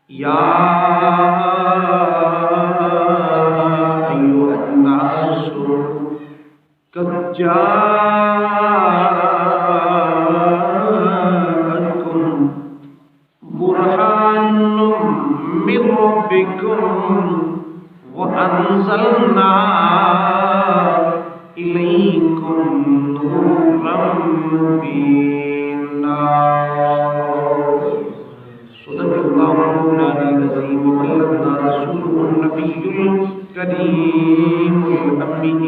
یا ایھا الناس قد جاءکم برہان من ربکم وانزلنا الیکم نورا مبینا صدق اللہ العظیم وبلغنا رسوله النبی الکریم الامین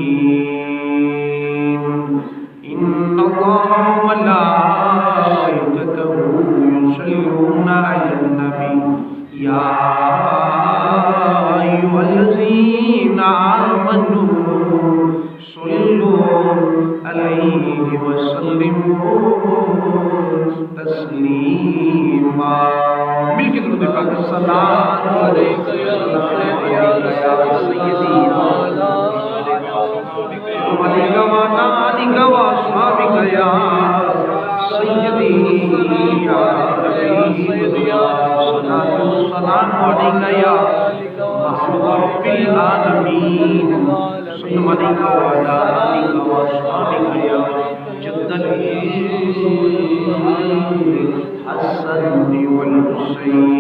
ان اللہ وملائکتہ یصلون علی النبی یا ایھا الذین آمنوا صلوا علیہ وسلموا تسلیما مل کے درود پاک صلاۃ علیک یا سیدی وعلیک وعلی آلک واصحابک یا سیدی یا حبیبی صلاۃ والسلام علیک یا محبوب رب العالمین صلی اللہ علیہ وآلہ وصحبہ یا جد الحسن والحسین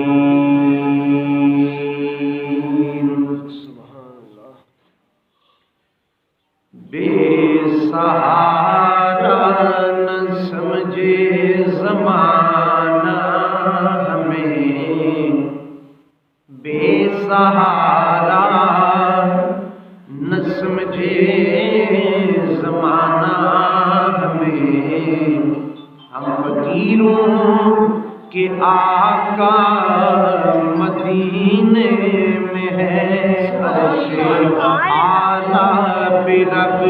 بے سہارا نہ سمجھے زمانہ ہمیں بے سہارا نہ سمجھے زمانہ ہمیں ہم فقیروں کے آقا مدینے میں ہے عرش اعلیٰ پہ رب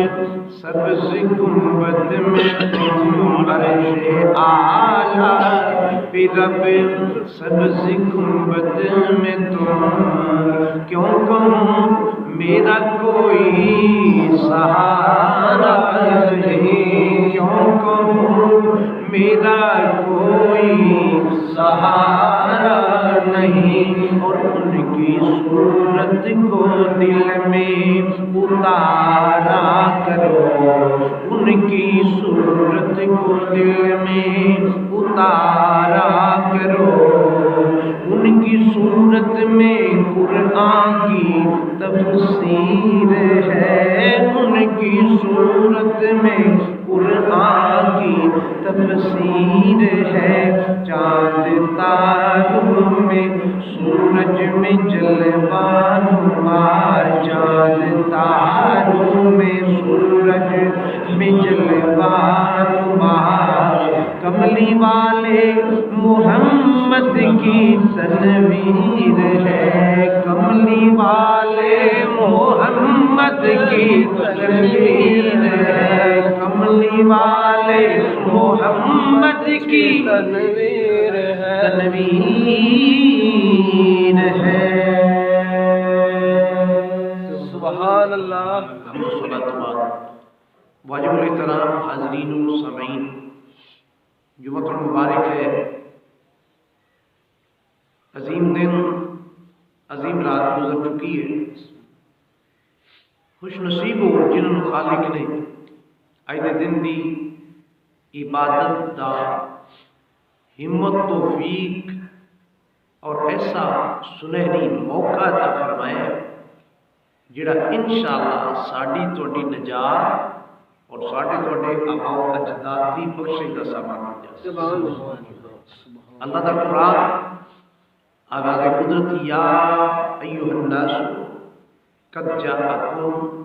سبز گنبد میں تم عرش اعلیٰ پہ رب سبز گنبد میں تم کیوں کہوں میرا کوئی سہارا نہیں کیوں کہوں میرا کوئی سہارا نہیں اور ان کی صورت کو دل میں اتارا کرو ان کی صورت کو دل میں اتارا کرو ان کی صورت میں قرآن کی تفسیر ہے ان کی صورت میں قرآن کی تفسیر ہے چاند تاروں میں سورج میں جلوہ نمار چاند تاروں میں سورج میں جلوہ نمار کملی والے محمد کی تنویر ہے کملی والے محمد کی تنویر ہے کملی والے محمد کی تنویر ہے سبحان اللہ واجب الاحترام حاضرین و سامعین جمعہ المبارک ہے عظیم دن عظیم رات گزر چکی ہے خوش نصیب ہو جنہوں خالق نے آئے دن دی عبادت دا ہمت توفیق اور ایسا سنہری موقع عطا فرمایا جڑا انشاءاللہ ساڈی تہاڈی نجات اور ساڈے تہاڈے آباء و اجداد دی بخشش دا سامان بن جائے اللہ دا قرآن آغاز قدرت یا ایھا الناس قد جاءکم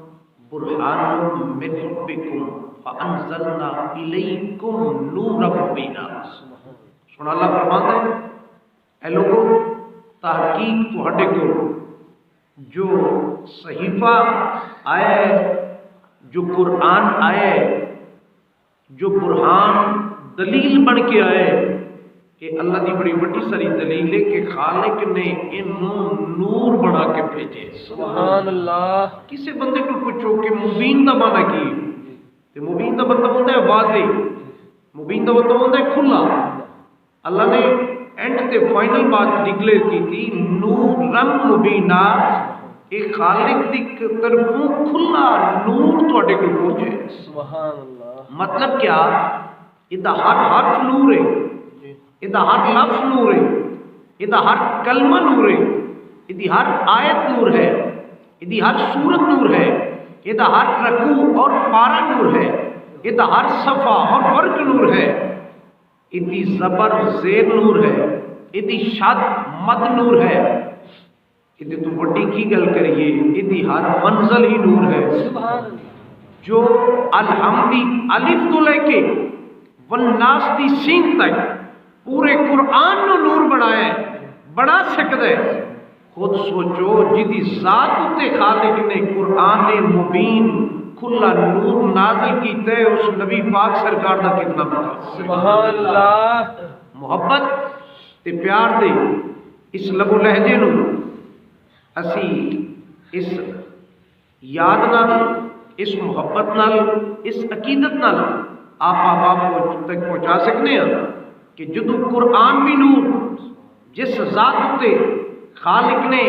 برہان من ربکم فانزلنا الیکم نورا مبینا سنا اللہ فرماتا ہے اے لوگوں تحقیق تہاڈے کو جو صحیفہ آیا ہے جو قرآن آئے جو برہان دلیل بن کے آئے کہ اللہ دی بڑی بڑی ساری دلیل ہے کہ خالق نے انہوں نور بنا کے بھیجے سبحان اللہ کسی بندے کو پوچھو کہ مبین دا معنی کی تے مبین دا مطلب ہوتا ہے واضح مبین دا مطلب ہوتا ہے کھلا اللہ نے اینڈ تے فائنل بات ڈکلیئر کی تھی نورم مبینہ، ایک خالق دی طرفوں کھلا نور تواڈے کول پہنچے. سبحان اللہ. مطلب کیا؟ ادا ہر حرف نور ہے، ادا ہر لفظ نور ہے، ادا ہر کلمہ نور ہے، ادی ہر آیت نور ہے، ادی ہر سورت نور ہے، ادا ہر رکوع اور پارا نور ہے، ادا ہر صفحہ اور ورق نور ہے، ادی زبر زیر نور ہے، ادی شد مد نور ہے، ادی تو وڈی کی گل کریے ادی ہر منزل ہی نور ہے. جو الحمدی الف تو لے کے والناس دی سین تک پورے قرآن نو نور بنایا ہے، بنا سکتا ہے. خود سوچو جدی ذات تے خالق نے قرآن مبین کھلا نور نازل کیتا ہے، اس نبی پاک سرکار دا کتنا بڑا. سبحان اللہ. محبت تے پیار دے اس لب و لہجے نو اسی اس یاد نال، اس محبت نال، اس عقیدت نال آپ باپ تک پہنچا سکنے ہیں کہ جدو قرآن بھی نور جس ذات تے خالق نے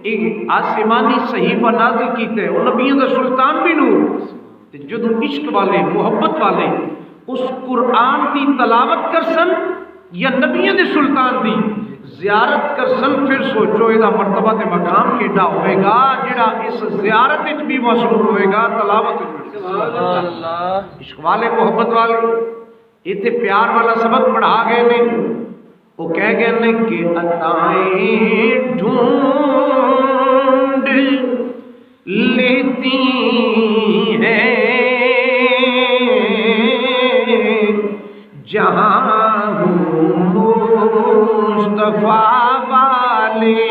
ایک آسمانی صحیفہ نازل کیتا ہے، وہ نبیوں دا سلطان بھی نور. جدو عشق والے محبت والے اس قرآن کی تلاوت کر سن یا نبیوں دے سلطان دی زیارت کر سن، پھر سوچو یہ مرتبہ تے مقام کیڈا ہوئے گا جڑا اس زیارت وچ بھی مصروف ہوئے گا، تلاوت وچ. سبحان اللہ. عشق والے محبت والے ایتھے پیار والا سبق پڑھا گئے نے. وہ کہہ گئے نے کہ عطائیں ڈھونڈ لیتی ہیں جہاں مصطفیٰ والے،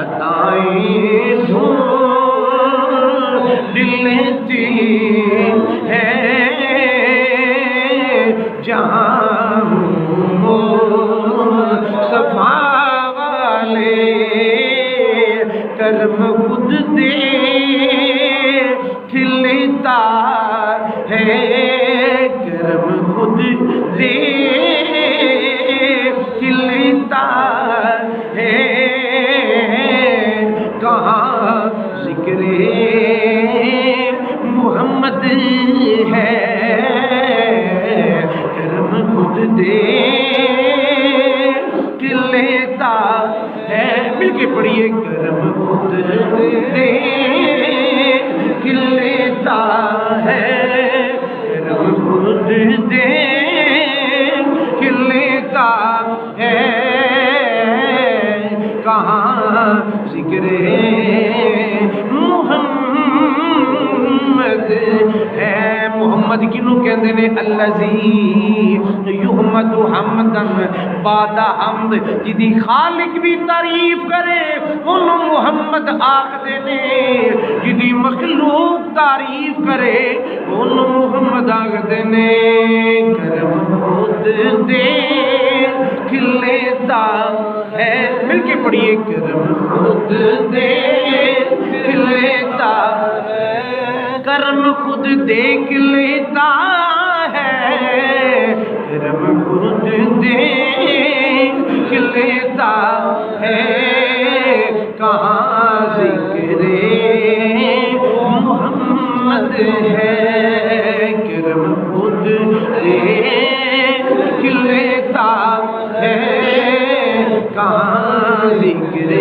عطائیں ڈھونڈ لیتی ہیں جہاں مصطفیٰ والے، کرم خود دے کھلتا ہے، کرم خود دے کھلتا ہے، کہاں ذکر محمد ہے، کرم خود دے کھلتا ہے. مل کے پڑھیے کرم خود دے کھلتا ہے، کرم خود دے کھلتا ہے، کہاں ذکر محمد ہے. محمد کنوں کہندے نے الذی یحمد حمدن بعد حمد، جدی خالق بھی تعریف کرے انہوں محمد آکھدے نے، جدی مخلوق تعریف کرے انہوں محمد آکھدے نے. کرم خود دے کھلتا ہے، مل کے پڑھیے کرم خود دے کھلتا ہے، کرم خود دیکھ لیتا ہے، کرم خود دیکھ لیتا ہے، کہاں ذکر محمد ہے، کرم خود دیکھ لیتا ہے، کہاں ذکر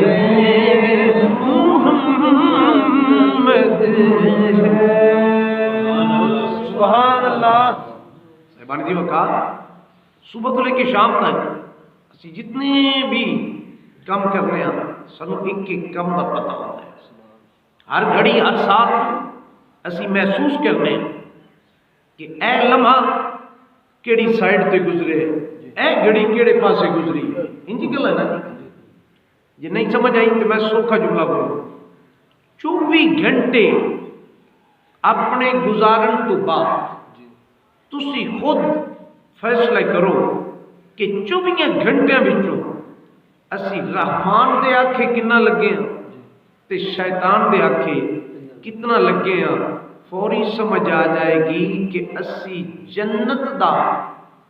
محمد ہے. سبحان اللہ. صاحبان جی وقار صبح تو لے کے شام تک اسی جتنے بھی کم کرنے ہیں سنو ایک ایک کم کا پتہ ہوتا ہے. ہر گھڑی ہر ساتھ اسی محسوس کرنے ہیں کہ اے لمحہ کیڑی سائڈ تے گزرے، اے گھڑی کیڑے پاسے گزری. انجی گل ہے نا جی نہیں سمجھ آئی تو میں سوکھا جملہ بولوں. 24 گھنٹے اپنے گزارن تو بعد تسی خود فیصلہ کرو کہ 24 گھنٹے بچوں اسی رحمان دے آکھے کتنا لگے ہیں تے شیطان دے آکھے کتنا لگے ہیں. فوری سمجھ آ جائے گی کہ اسی جنت دا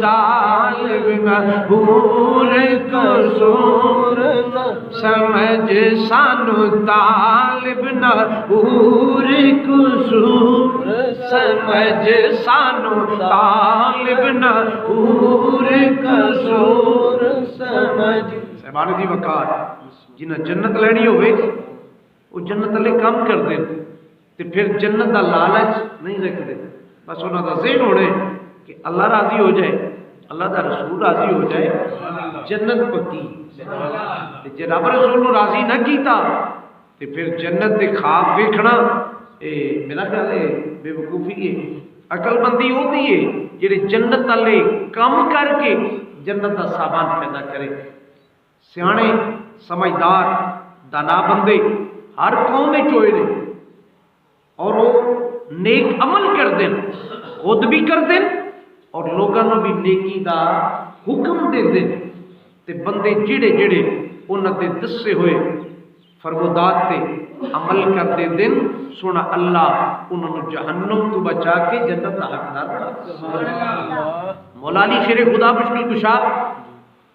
طالب نہ حور قصور سمجھ سانو طالب نہ حور قصور سمجھ سانو طالب نہ حور قصور سمجھ صاحبان دی وقار جنہیں جنت لینی ہوئے وہ جنت لے کام کر دیں تے پھر جنت دا لالچ نہیں رکھ دیں بس انہوں دا ذہن ہونے کہ اللہ راضی ہو جائے اللہ دا رسول راضی ہو جائے جنت پکی جے رب رسول نو راضی نہ کیتا تے پھر جنت دے خواب دیکھنا میرا خیال ہے بے وقوفی ہے عقل مندی ہوتی ہے جڑے جنت والے کام کر کے جنت دا سامان پیدا کرے سیانے سمجھدار دانا بندے ہر قوم میں چوئے نے اور وہ نیک عمل کر دیں خود بھی کر دیں اور لوگوں بھی نیکی دا حکم دے دیں تے بندے جڑے جڑے انہوں نے دسے ہوئے فرمودات تے عمل کر دے دیں سونا اللہ انہوں نے جہنم تو بچا کے جنت دا حقدار کر مولا علی شیر خدا مشکل کشا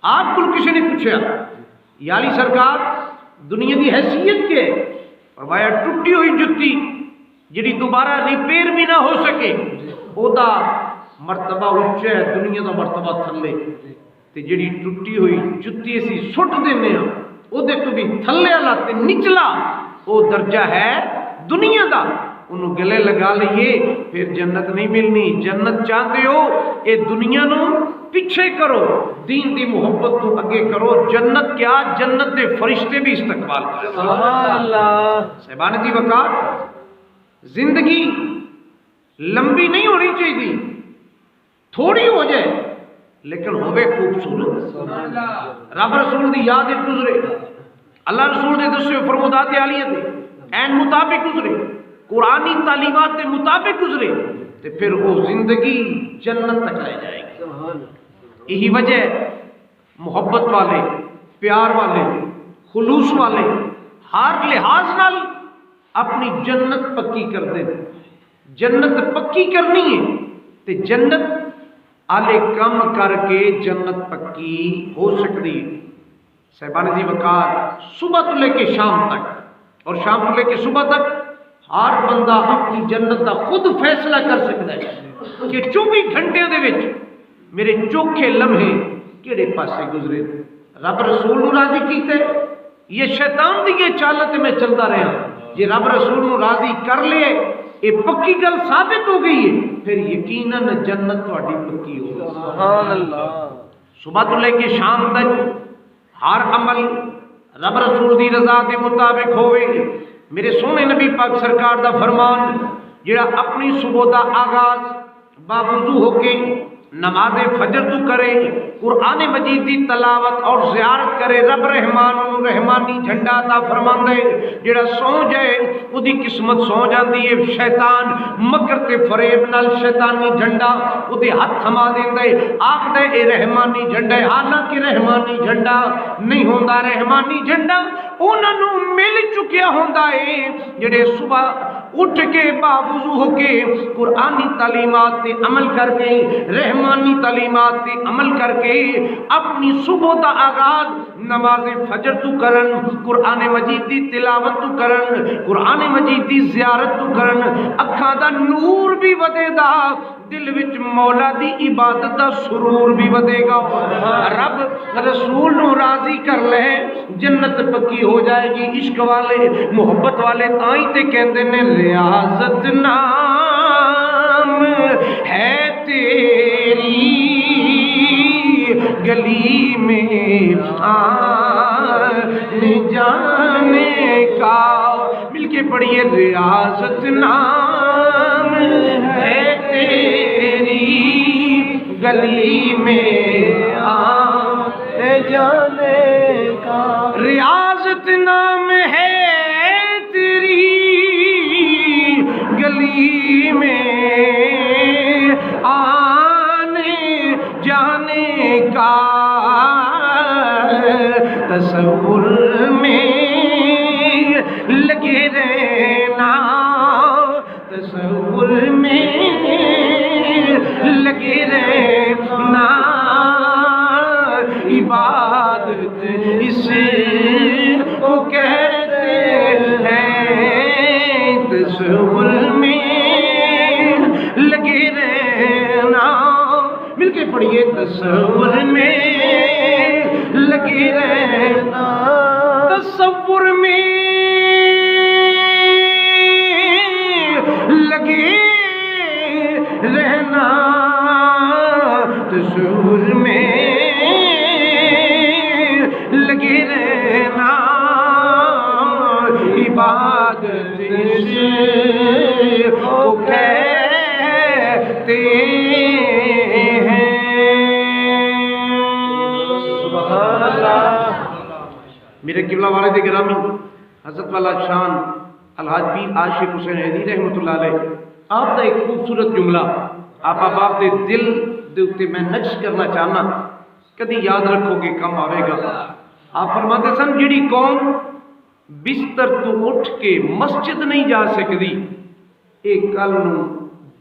آپ کو کسی نے پوچھا یا علی سرکار دنیا دی حیثیت کے فرمایا ٹوٹی ہوئی جتی جڑی دوبارہ ریپیئر بھی نہ ہو سکے او دا مرتبہ اونچا ہے دنیا دا مرتبہ تھلے تے جڑی ٹوٹی ہوئی جتی اسی سٹ دینے ہاں او دے تو بھی تھلے والا تے نچلا او درجہ ہے دنیا دا انہوں گلے لگا لئیے پھر جنت نہیں ملنی جنت چاہتے ہو اے دنیا نو پیچھے کرو دین دی محبت تو اگے کرو جنت کیا جنت دے فرشتے بھی استقبال کریں سبحان اللہ صاحبان دی وقار زندگی لمبی نہیں ہونی چاہیے تھوڑی ہو جائے لیکن ہوئے خوبصورت رب رسول دی یاد گزرے اللہ رسول دے دسے فرمودات عالیہ دے این مطابق گزرے قرآنی تعلیمات کے مطابق گزرے تو پھر وہ زندگی جنت تک لے جائے گی یہی وجہ محبت والے پیار والے خلوص والے ہر لحاظ نال اپنی جنت پکی کر دیں جنت پکی کرنی ہے تو جنت آلے کم کر کے جنت پکی ہو سکتی صاحبان جی وقار صبح تو لے کے شام تک اور شام تو لے کے صبح تک ہر بندہ اپنی جنت کا خود فیصلہ کر سکتا ہے کہ 24 گھنٹے دے وچ میرے چوکھے لمحے کیڑے پاسے گزرے رب رسول نو راضی کیتے یہ شیطان دی یہ چالت میں چلتا رہا یہ رب رسول نو راضی کر لے یہ پکی گل ثابت ہو گئی ہے پھر یقیناً جنت تہاڈی پکی ہو سبحان اللہ صبح تو لے کے شام تک ہر عمل رب رسول دی رضا دے مطابق ہوئے میرے سونے نبی پاک سرکار دا فرمان جڑا اپنی صبح دا آغاز باوضو ہو کے نماز فجر تو کرے قرآن مجید دی تلاوت اور زیارت کرے رب رحمان رحمانی جھنڈا عطا فرماندا ہے جڑا سو جائے او دی قسمت سو جاندی ہے شیطان مکر تے فریب نال شیطانی جھنڈا او دے ہاتھ تھما دیندا ہے آکھدا ہے اے رحمانی جھنڈا ہے حالانکہ رحمانی جھنڈا نہیں ہوندا رحمانی جھنڈا انہاں نو مل چکیا ہوندا ہے جڑے صبح اٹھ کے باوضو ہو کے قرآنی تعلیمات تے عمل کر کے رحمانی تعلیمات تے عمل کر کے اپنی صبح دا آغاز نماز فجر تو کرن قرآن مجید دی تلاوت تو کرن قرآن مجید دی زیارت تو کرن اکھاں دا نور بھی ودے دا دل وچ مولا دی عبادت دا سرور بھی ودے گا رب رسول نو راضی کر لے جنت پکی ہو جائے گی عشق والے محبت والے تائیں تے کہندے نے ریاضت نام ہے تیری گلی میں آنے جانے کا مل کے پڑھیے ریاضت نام ہے تیری گلی میں آنے جانے کا ریاضت نام ہے تیری گلی میں آنے جانے کا تصور میں لگے رہنا تصور میں مل کے پڑھیے تصور میں لگے رہنا تصور میں لگے رہنا تصور میں لگے رہنا عبادت کو کہتے ہیں سبحان اللہ۔ میرے قبلہ والد گرامی حضرت والا شان الحاج پیر عاشق حسین حیدی رحمۃ اللہ علیہ آپ کا ایک خوبصورت جملہ آپ دے دل دے اتے میں نقش کرنا چاہنا کدی یاد رکھو گے کم آئے گا۔ آپ فرماتے سن جڑی قوم بستر تو اٹھ کے مسجد نہیں جا سکتی ایک کل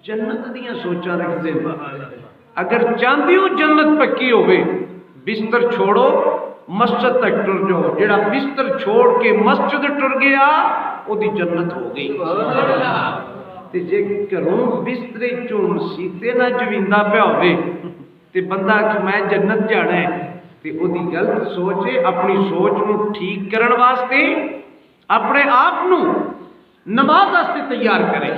جنت دیاں سوچاں رکھ دے اگر چاہتے ہو جنت پکی ہوئے بستر چھوڑو مسجد تک ٹر جاؤ جڑا بستر چھوڑ کے مسجد ٹر گیا وہ دی جنت ہو گئی تے جے کروں بسترے چون سیتے نہ جویندا پیا ہوئے تے بندہ کہ میں جنت جانا ہے تے او دی غلط سوچ ہے اپنی سوچ نو ٹھیک کرن واسطے اپنے آپ نو نماز واسطے تیار کرے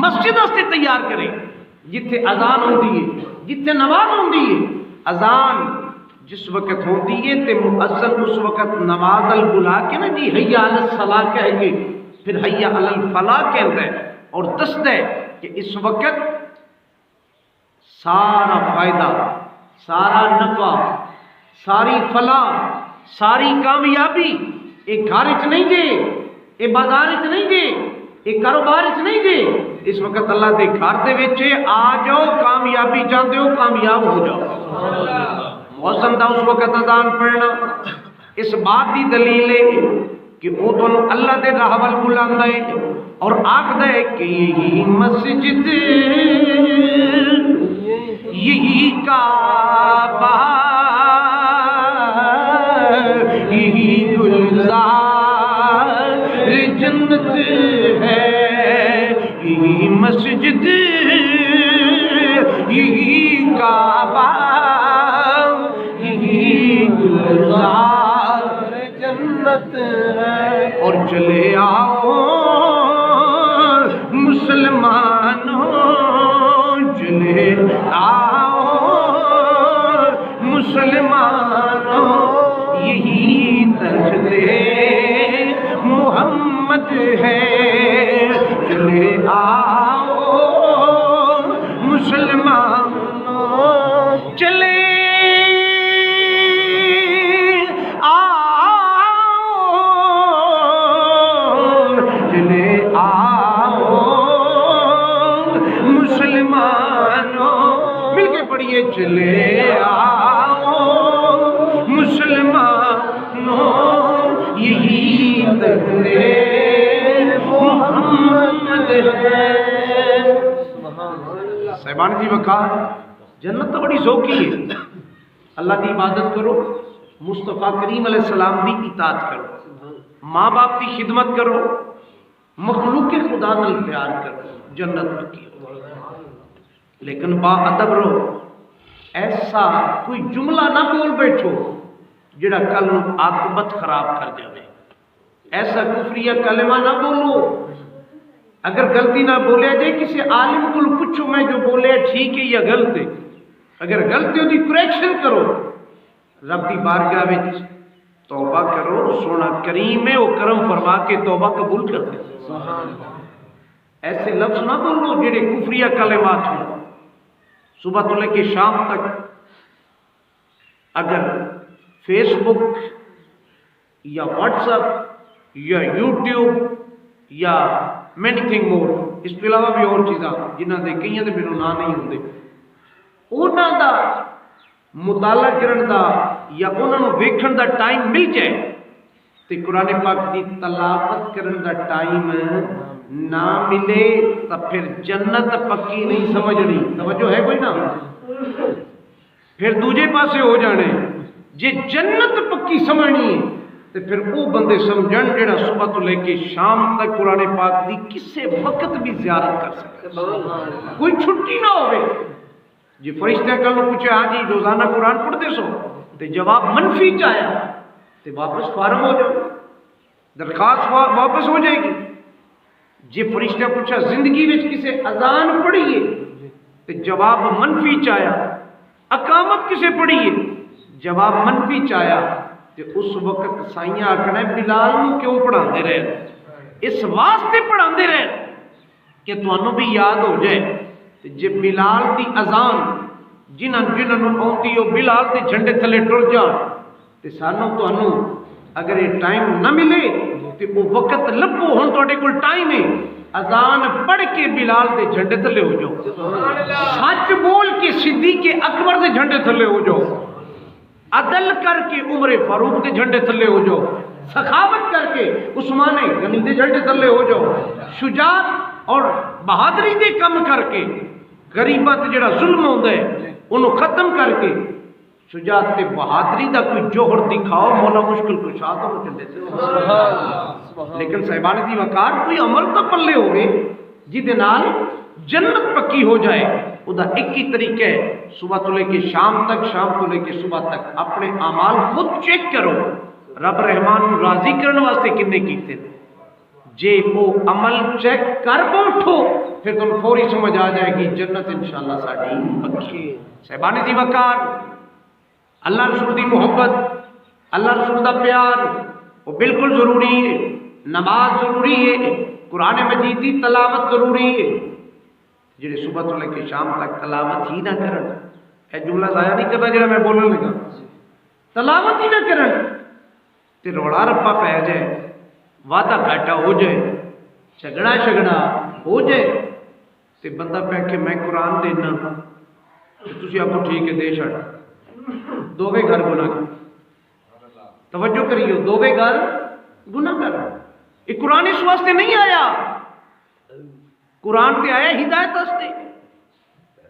مسجد واسطے تیار کرے جتھے اذان ہوندی ہے جتھے نماز ہوندی ہے اذان جس وقت ہوندی ہے تے مؤذن اس وقت نماز بلا کے نا جی حی علی الصلاۃ کہے گے پھر حی علی الفلاح کہتا ہے اور دستا ہے کہ اس وقت سارا فائدہ سارا نفع ساری فلاح ساری کامیابی ایک گھر چ نہیں جے ایک بازار چ نہیں جے ایک کاروبار چ نہیں جے اس وقت اللہ دے گھر دے وچ آ جاؤ کامیابی چاہتے ہو کامیاب ہو جاؤ موسم دا اس وقت اذان پڑھنا اس بات کی دلیل ہے کہ وہ تو اللہ دے راہ ول بلاندا ہے اور آکھدا ہے کہ یہی مسجد یہی کعبہ یہی گلزار جنت ہے یہی مسجد یہی کعبہ یہی گلزار جنت ہے اور چلے آؤ مسلمانوں چلے آؤ مسلمانوں یہی درد محمد ہے چلے آؤ مسلمانوں چلے چلے آؤ مسلمانوں یہی درد محمد ہے صاحبان جی وقا جنت تو بڑی ذوقی ہے اللہ کی عبادت کرو مصطفیٰ کریم علیہ السلام کی اطاعت کرو ماں باپ کی خدمت کرو مخلوق خدا نال پیار کرو جنت پکی ہو لیکن با ادب رہو ایسا کوئی جملہ نہ بول بیٹھو جڑا کل عاقبت خراب کر جائے ایسا کفریہ کلمہ نہ بولو اگر غلطی نہ بولے جائے کسی عالم کو پوچھو میں جو بولے ٹھیک ہے یا غلط ہے اگر غلطی ہوتی کریکشن کرو رب کی بارگاہ وچ توبہ کرو سونا کریم ہے وہ کرم فرما کے توبہ قبول کر دے ایسے لفظ نہ بولو جڑے کفریہ کلمات ہوں صبح تو لے کے شام تک اگر فیس بک یا واٹس ایپ یا یوٹیوب یا مینی تھنگ مور اس کے علاوہ بھی اور چیزاں جنہاں دے کئی دے میرے نام نہیں ہوندے انہاں دا مطالعہ کرن دا یا انہاں نوں ویکھن دا ٹائم مل جائے تے قرآن پاک دی تلاوت کرن دا ٹائم نہ ملے تو پھر جنت پکی نہیں سمجھنی توجہ ہے کوئی نہ پھر دوجے پاسے ہو جانے جے جنت پکی سمجھنی ہے تو پھر وہ بندے سمجھن جڑا صبح تو لے کے شام تک قرآن پاک دی کسے وقت بھی زیارت کر سکتے کوئی چھٹی نہ ہوئے جی فرشتے کل پوچھے ہاں جی روزانہ قرآن پڑھتے سو تو جواب منفی چاہیا تو واپس فارغ ہو جاؤ، درخواست واپس ہو جائے گی۔ جی فرشتہ پوچھا زندگی وچ کسے اذان پڑھیے تو جواب منفی چاہیا، اقامت کسے پڑھیے جواب منفی چاہیا، تو اس وقت سائیاں آکھنا بلال نو کیوں پڑھاندے رہے، اس واسطے پڑھاندے رہے کہ تانوں بھی یاد ہو جائے جے بلال دی اذان جنہاں آتی ہو بلال دے جھنڈے تھلے ٹر جان تے سانوں تانوں اگر یہ ٹائم نہ ملے تو وہ وقت لبو ہن تواڈے کول ٹائم ہے، اذان پڑھ کے بلال دے جھنڈے تھلے ہو جاؤ، سچ بول کے صدیق اکبر دے جھنڈے تھلے ہو جاؤ، عدل کر کے عمر فاروق دے جھنڈے تھلے ہو جاؤ، سخاوت کر کے عثمان غنی دے جھنڈے تھلے ہو جاؤ، شجاعت اور بہادری دے کم کر کے غریبت جڑا ظلم ہوندا ہے انہوں ختم کر کے شجاعت تے بہادری دا کوئی جوہر دکھاؤ، مولا مشکل کشا تو جھنڈے تھلے۔ لیکن صاحبان دی وقار کوئی عمل تو پلے ہوئے جہدے نال جنت پکی ہو جائے، وہ دا ایک ہی طریقہ ہے صبح تو لے کے شام تک، شام تو لے کے صبح تک اپنے اعمال خود چیک کرو، رب رحمان راضی کرنے واسطے کنے کیتے تھے، جے وہ عمل چیک کر بیٹھو پھر تم فوری سمجھ آ جائے گی جنت انشاءاللہ ساڈی پکی ہے۔ صاحبان دی وقار، اللہ رسول دی محبت، اللہ رسول دا پیار وہ بالکل ضروری ہے، نماز ضروری ہے، قرآن مجید دی تلاوت ضروری ہے، جڑے صبح تو لے کے شام تک تلاوت ہی نہ کرن، اے جملہ ضائع نہیں کرنا جڑا میں بولنے لگا، تلاوت ہی نہ کرن تے روڑا رپا پہ جائے، وعدہ گھاٹا ہو جائے، جھگڑا شگڑا ہو جائے تے بندہ پہ کہ میں قرآن دینا تسی آپ کو ٹھیک ہے دے چھڑ، دووے گھر گناہ کر، توجہ کریو دووے گھر گناہ کر، یہ قرآن اس واسطے نہیں آیا، قرآن تے آیا ہدایت واسطے،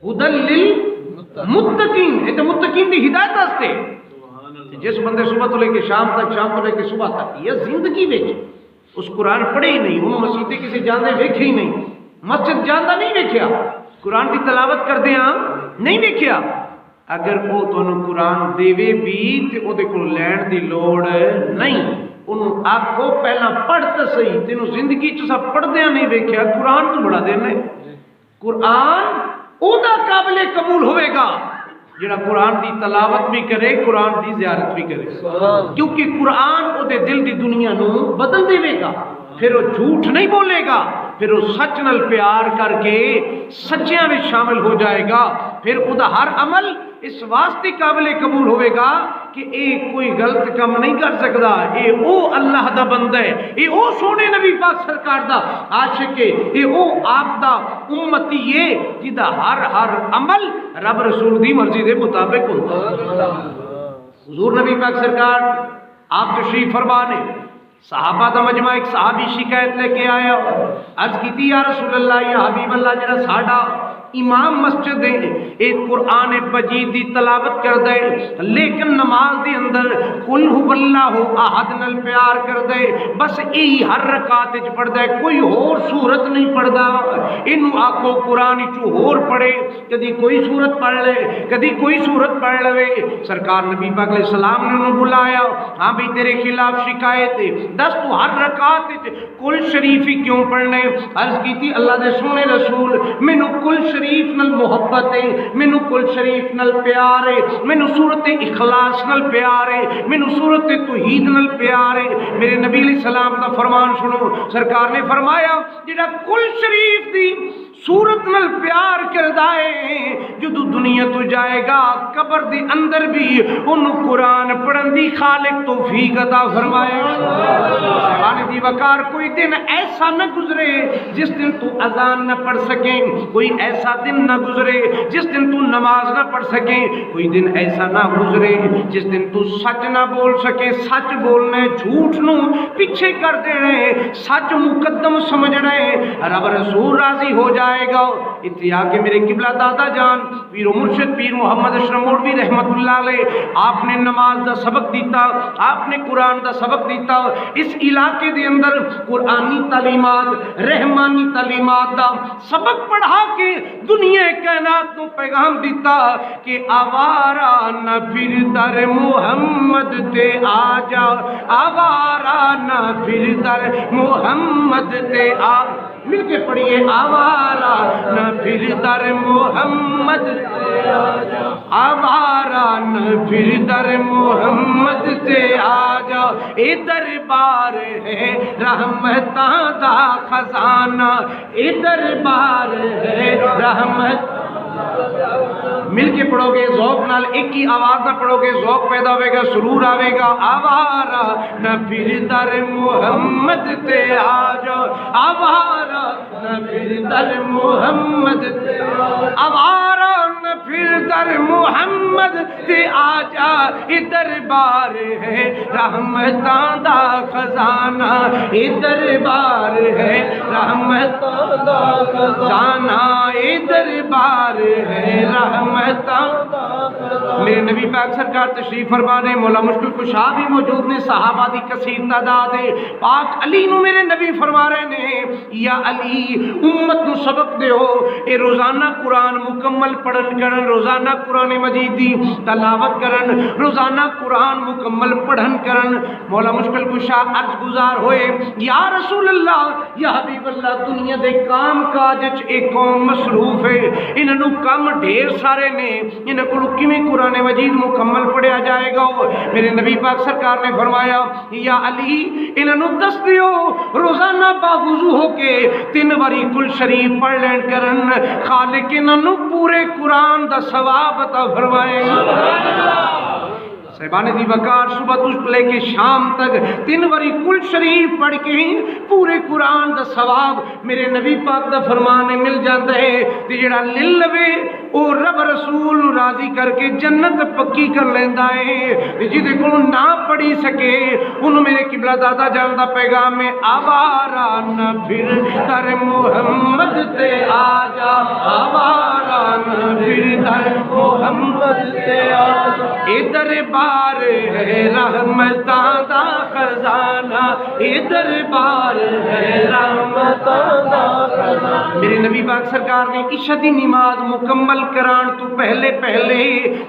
ہدی للمتقین، یہ تو متقین دی ہدایت واسطے، جس بندے صبح تو لے کے شام تک، شام تو لے کے صبح تک یہ زندگی وچ اس قرآن پڑھے ہی نہیں، انہوں مسیح کسی جاندے ویکھے ہی نہیں، مسجد جاندہ نہیں ویکھیا، قرآن کی تلاوت کردے ہاں نہیں ویکھیا، اگر وہ تانوں قرآن دیوے بھی تے او دے کول لین دی لوڑ نہیں، انہوں آکھو پہلا پڑھ تے صحیح، تینوں زندگی چ سب پڑھدیاں نہیں ویکھیا، قرآن تو بڑا دینا ہے، قرآن او دا قابل قبول ہوئے گا جڑا قرآن دی تلاوت بھی کرے، قرآن دی زیارت بھی کرے، کیونکہ قرآن او دے دل دی دنیا نو بدل دے گا، پھر وہ جھوٹ نہیں بولے گا، پھر وہ سچ نال پیار کر کے سچیاں میں شامل ہو جائے گا، پھر او دا ہر عمل اس واسطے قابل قبول ہوئے گا کہ اے کوئی غلط کام نہیں کر سکتا، اے او اللہ دا بندہ ہے، اے او سونے نبی پاک سرکار دا عاشق ہے، اے او آپ دا امتی ہے جدا ہر عمل رب رسول دی مرضی دے مطابق ہوتا ہے۔ حضور نبی پاک سرکار آپ تشریف فرما نے، صحابہ دا مجمع ایک صحابی شکایت لے کے آیا، عرض کی تھی یا رسول اللہ یا حبیب اللہ جڑا ساڈا امام مسجد ہے ایک قرآن مجید دی تلاوت کر دے لیکن نماز دی اندر قل هو اللہ احد نال پیار کر دے، بس یہی ہر رکعت وچ پڑھ دے، کوئی اور سورت نہیں پڑھدا، اینو آکھو قرآن چوں ہور پڑھے، کدی کوئی سورت پڑھ لے کدی کوئی سورت پڑھ لے۔ سرکار نبی پاک علیہ السلام نے انہوں بلایا، ہاں بھی تیرے خلاف شکایت ہے، دس تو ہر رکعت وچ کل شریف ہی کیوں پڑھنے؟ عرض کی تھی اللہ دے سونے رسول مینوں کل شریف نال محبت ہے، مینوں کل شریف نال پیار ہے، مینوں سورت اخلاص نال پیار ہے، مینوں سورت توحید نال پیار ہے۔ میرے نبی علیہ السلام دا فرمان سنو، سرکار نے فرمایا جڑا کل شریف دی سورت نال پیار کردا ہے جدو دنیا تو جائے گا قبر دی اندر بھی انہوں قرآن پڑھن دی خالق توفیق عطا فرمائے۔ سبحان دی وقار کوئی دن ایسا نہ گزرے جس دن تو اذان نہ پڑھ سکیں، کوئی ایسا دن نہ گزرے جس دن تو نماز نہ پڑھ سکیں، کوئی دن ایسا نہ گزرے جس دن تو سچ نہ بول سکے، سچ بولنے جھوٹ نو پیچھے کر دینے، سچ مقدم سمجھنے، رب رسول راضی ہو جائے گا، اتنے آ کے میرے قبلہ دادا جان پیر و مرشد پیر محمد اشرف مولوی رحمت اللہ علیہ آپ نے نماز دا سبق دیتا، آپ نے قرآن دا سبق دیتا، اس علاقے دے اندر قرآنی تعلیمات رحمانی تعلیمات دا سبق پڑھا کے دنیا کائنات کو پیغام دیتا کہ آوارا نہ پھر در محمد تے آ جا، آوارا نہ پھر در محمد تے آ، مل کے پڑھیے، آوارا نہ پھر در محمد تے آ جا، آوارا نہ پھر در محمد تے آ جا، اے دربار ہے رحمتاں دا خزانہ، اے دربار ہے رحمت۔ مل کے پڑھو گے ذوق نال، ایک ہی آواز نہ پڑھو گے ذوق پیدا ہوئے گا، سرور آئے گا۔ آوارا نہ پھر در محمد تے آ جا، آوارا نہ پھر در محمد تے آ جا، آوارا نہ پھر در محمد تے آ جا، اے دربار ہے رحمتاں دا خزانہ، اے دربار ہے رحمتاں دا خزانہ، اے دربار ہے رحمتاں۔ میرے نبی پاک سرکار تشریف فرما نے، مولا مشکل کشا بھی موجود نے، صحابہ دی کثیر تعداد ہے، پاک علی نو میرے نبی فرما رہے نے یا علی امت نو سبق دیو، اے روزانہ قرآن مکمل پڑھن کرن، روزانہ قرآن مجید دی تلاوت کرن، روزانہ قرآن مکمل پڑھن کرن۔ مولا مشکل کشا عرض گزار ہوئے یا رسول اللہ یا حبیب اللہ، دنیا دے کام کاج وچ ایک قوم مصروف ہے، انہوں کم ڈھیر سارے نے، انہوں کو کیویں قرآن مجید مکمل پڑھیا جائے گا؟ میرے نبی پاک سرکار نے فرمایا یا علی انہوں دس دیو روزانہ باوضو ہو کے 3 باری کل شریف پڑھ لین کرن، خالق انہوں پورے قرآن دا ثواب عطا فرمائے گا۔ صاحبان دی وقار صبح تو لے کے شام تک 3 باری کل شریف پڑھ کے پورے قرآن دا ثواب میرے نبی پاک دا فرمان مل جاتا ہے، تے جڑا لل لوے او رب رسول راضی کر کے جنت پکی کر لیندا ہے، جدے کو نہ پڑھی سکے انہوں میرے قبلہ دادا جان دا پیغام میں آوارا نہ پھر در محمد تے آ جا، آوارا نہ پھر در محمد تے آ جا، اے دربار ہے رحمتاں دا خزانہ، اے دربار ہے رحمتاں دا خزانہ۔ میرے نبی پاک سرکار نے عشاء دی نماز مکمل کران تو پہلے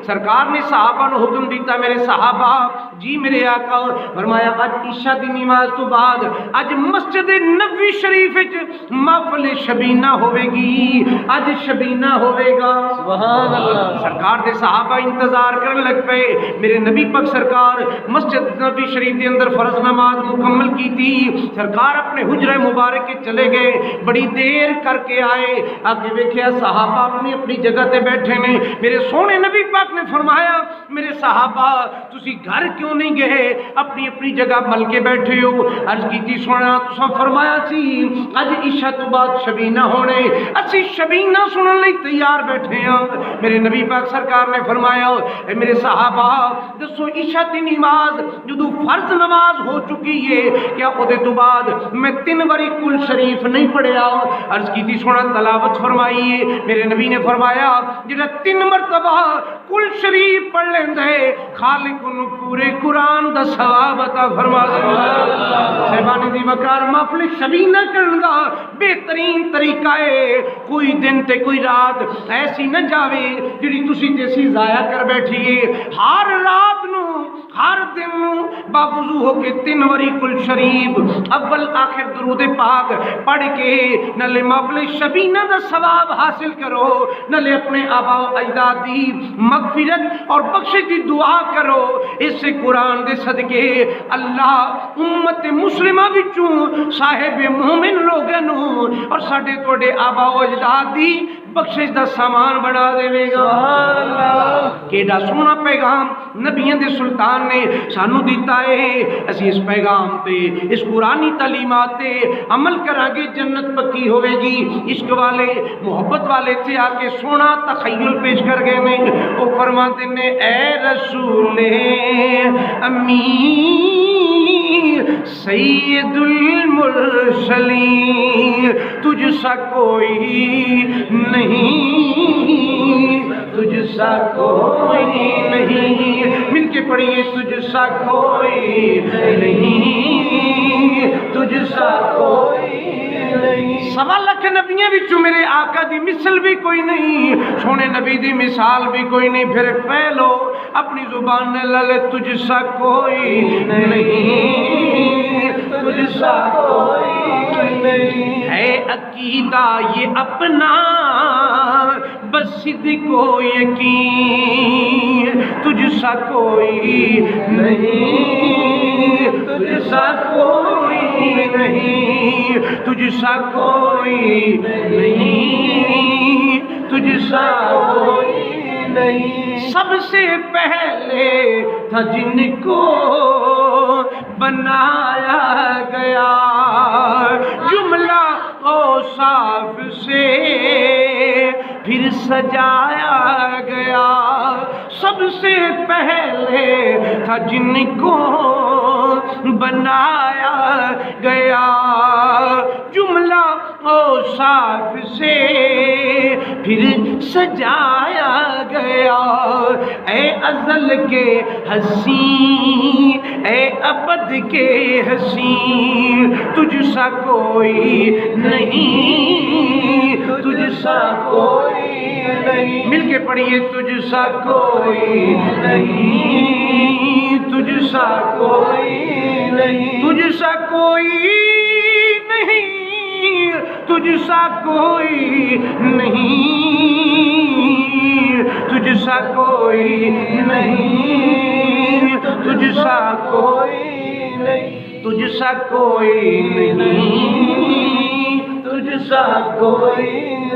سرکار نے صحابہ نو حکم دیتا، میرے صحابہ جی میرے آقا فرمایا اج عشاء دی نماز تو بعد اج مسجد نبوی شریف وچ محفل شبینہ ہوے گی، اج شبینہ ہوے گا، سبحان اللہ۔ سرکار دے صحابہ انتظار کرن لگ پے، میرے نبی پاک سرکار مسجد نبوی شریف دے اندر فرض نماز مکمل کی تھی، سرکار اپنے حجرہ مبارک کے چلے گئے، بڑی دیر کر کے آئے، آگے دیکھیا صحابہ اپنی جگہ تے بیٹھے نے، میرے سونے نبی پاک نے فرمایا میرے صحابہ تسی گھر کیوں نہیں گئے، اپنی جگہ مل کے بیٹھے ہو؟ عرض کی سونا تساں فرمایا سی اج عشاء تو بعد شبینہ ہونے، اسی شبینہ سنن لئی تیار بیٹھے ہاں۔ میرے نبی پاک سرکار نے فرمایا اے میرے صحابہ دسو عشاء دی نماز جدو فرض نماز ہو چکی ہے کیا او دے تو بعد میں 3 باری کل شریف نہیں پڑھیا؟ عرض کی سونا تلاوت فرمائیے، میرے نبی نے فرمایا جڑا 3 مرتبہ کل شریف پڑھ لیندا ہے خالق انہوں پورے قرآن دا ثواب عطا فرما دیندا ہے۔ صاحبان دی وقار محفل شبینہ کرن دا بہترین طریقہ ہے کوئی دن تے کوئی رات ایسی نہ جاوے جڑی تسی تیسی ضائع کر بیٹھیے، ہر رات نو ہر دن نو باوضو ہو کے 3 باری کل شریف اول آخر درود پاک پڑھ کے نلے محفل شبینہ دا ثواب حاصل کرو، نلے اپنے آبا و اجداد دی مغفرت اور بخشش دی دعا کرو۔ اس سے قرآن دے صدقے اللہ امت مسلمہ وچوں صاحب مومن لوگوں اور ساڈے توڑے آبا و اجداد دی بخشش دا سامان بنا دے گا۔ سبحان اللہ، کیڑا سونا پیغام نبیوں دے سلطان نے سانو دیتا ہے، اسی اس پیغام تے اس قرآنی تعلیمات تے عمل کران گے جنت پکی ہوے گی۔ عشق والے محبت والے تے آ کے سونا تخیل پیش کر گئے نے، او فرماتے نے اے رسول امی سید المرسلین تجھ سا کوئی نہیں، تجھ سا کوئی نہیں، مل کے پڑھیے تجھ سا کوئی نہیں، تجھ سا کوئی نہیں۔ سوا لکھ نبیاں وچوں میرے آقا دی مثل بھی کوئی نہیں، سونے نبی دی مثال بھی کوئی نہیں، پھر پہلو اپنی زبان نے لے تجھ سا کوئی نہیں، تجھ سا کوئی نہیں۔ ہے عقیدہ یہ اپنا بس صدق و یقین، تجھ سا کوئی نہیں، تجھ سا کوئی نہیں، تجھ سا کوئی نہیں، تجھ سا کوئی نہیں۔ سب سے پہلے تھا جن کو بنایا گیا، جملہ اوصاف سے پھر سجایا گیا۔ سب سے پہلے تھا جن کو بنایا گیا، جملہ اوصاف سے پھر سجایا گیا۔ اے ازل کے حسین، اے ابد کے حسین، تجھ سا کوئی نہیں، تجھ سا کوئی نہیں، مل کے پڑھیے تجھ سا کوئی نہیں، تجھ سا کوئی نہیں، تجھ سا کوئی نہیں، تجھ سا کوئی نہیں، تجھ سا کوئی نہیں، تجھ سا کوئی نہیں، تجھ سا کوئی نہیں، تجھ سا کوئی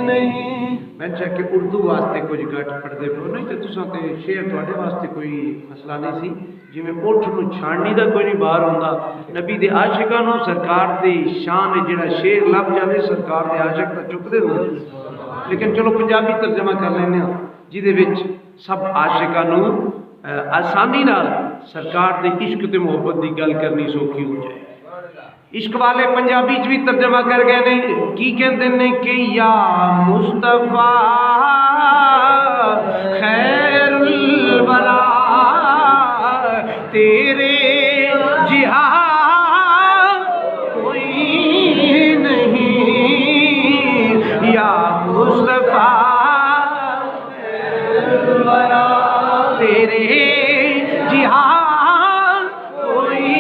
نہیں۔ میں چاہ کہ اردو واسطے کچھ گھٹ پڑھتے پو نہیں تو تساں تے شعر تواڈے واسطے کوئی مسئلہ نہیں سی، جویں اٹھ نو چھاننی دا کوئی نہیں باہر ہوندا، نبی دے عاشقاں نو سرکار دی شان جڑا شعر لب جاوے سرکار دے عاشق تا چکدے ہوندے، لیکن چلو پنجابی ترجمہ کر لینے ہاں جہدے وچ سب عاشقاں نو آسانی نال سرکار دے عشق تے محبت دی گل کرنی سوکھی ہو جائے۔ عشق والے پنجابی چ بھی ترجمہ کر گئے نے، کی کہندے نے کہ یا مصطفیٰ خیر الورا تیرے جہاں کوئی نہیں، یا مصطفیٰ خیر الورا تیرے جہاں کوئی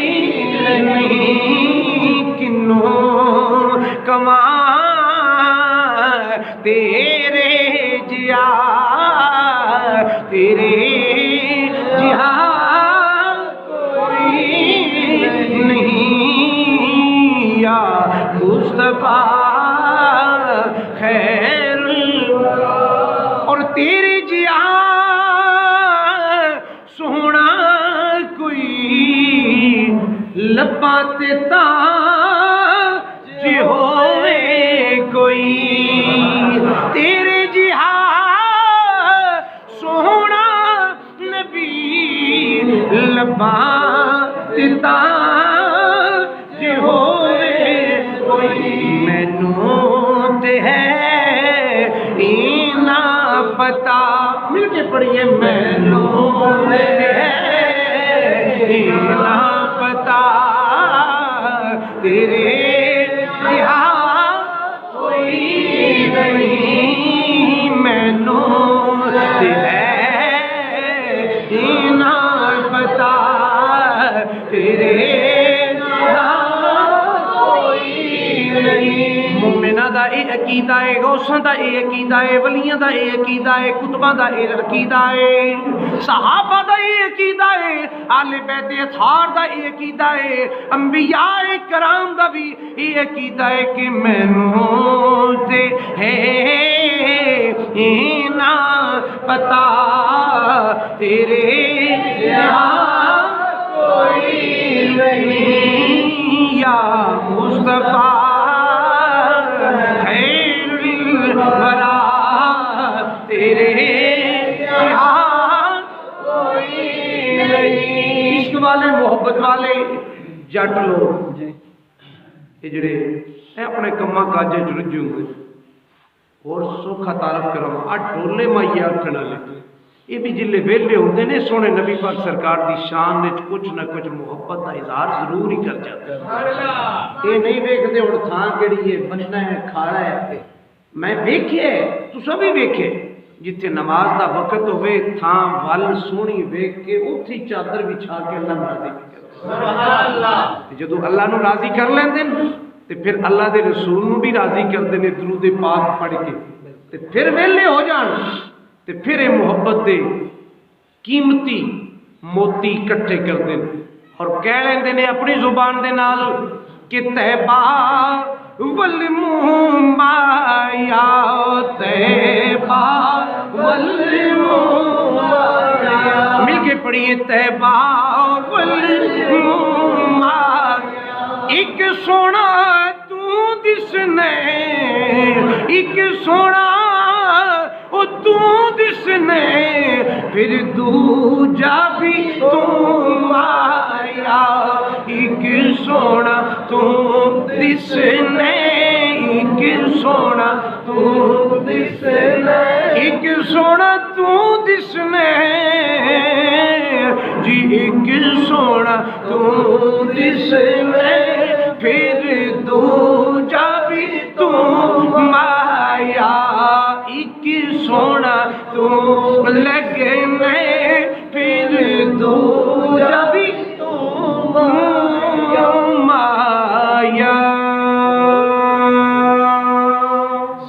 نہیں، کنوں کماں تیرے جیا تیرے جہاں کوئی نہیں، یا مصطفیٰ خیر اور تیرے جہاں سونا کوئی لباں تے تاں جی ہوئے کوئی، تیرے جہاں سونا نبی لباں تے تاں جی ہوئے کوئی، مینوں تے ہے اینا پتا، مل کے پڑھیے مینوں تے ہے اینا پتا تیرے جہاں کوئی نہیں، مینوں تے ہے اینا پتا تیرے جہاں کوئی نہیں۔ مومناں دا اے عقیدہ ہے، غوثاں دا اے عقیدہ ہے، ولیاں دا اے عقیدہ ہے، کتباں دا اے عقیدہ ہے، صحابہ دا اے عقیدہ ہے، آل بیت اطہار دا اے عقیدہ ہے، انبیاء کرام دا بھی اے عقیدہ ہے کہ مینوں تے ہے اینا پتا تیرے جہاں کوئی نہیں، یا مصطفیٰ خیر الورا تیرے جہاں کوئی نہیں۔ عشق والے محبت والے جٹ لوگ جی یہ جڑے اے اپنے کما کاجے چ رجے ہوئے اور سوکھا تعارف کرو آ ڈولے مائی آکھن والے یہ بھی جلے ویلے ہوتے نے سونے نبی پاک سرکار دی شان وچ کچھ نہ کچھ محبت کا اظہار ضرور ہی کر جاتے ہیں یہ نہیں ویکھتے ہن تھان کیڑی ہے بننا ہے کھانا ہے میں ویکھے تساں بھی ویکھے جتھے نماز دا وقت ہوئے تھان ول سونی ویکھ کے اوتھی چادر بچھا کے اللہ نو راضی کرو سبحان اللہ جدوں اللہ نو راضی کر لیندے تے پھر اللہ دے رسول نو بھی راضی کردے نے درود پاک پڑھ کے تے پھر ویلے ہو جان تے پھر یہ محبت دے قیمتی موتی اکٹھے کردے نے اور کہہ لیندے نے اپنی زبان دے نال کہ طیبہ والمومایا طیبہ والمومایا مل کے پڑھیے طیبہ والمومایا ایک سونا تو دسنے ایک سونا او تو دسنے پھر دوجا بھی تم آیا ایک سونا تو دسنے ایک سونا تو دسنے ایک سونا تو دسنے جی ایک سونا تو دسنے پھر دوجا بھی تم آیا ایک سونا تو لگنے پھر دوجا بھی تم آیا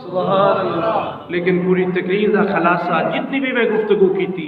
سبحان اللہ لیکن پوری تقریر دا خلاصہ جتنی بھی میں گفتگو کی تھی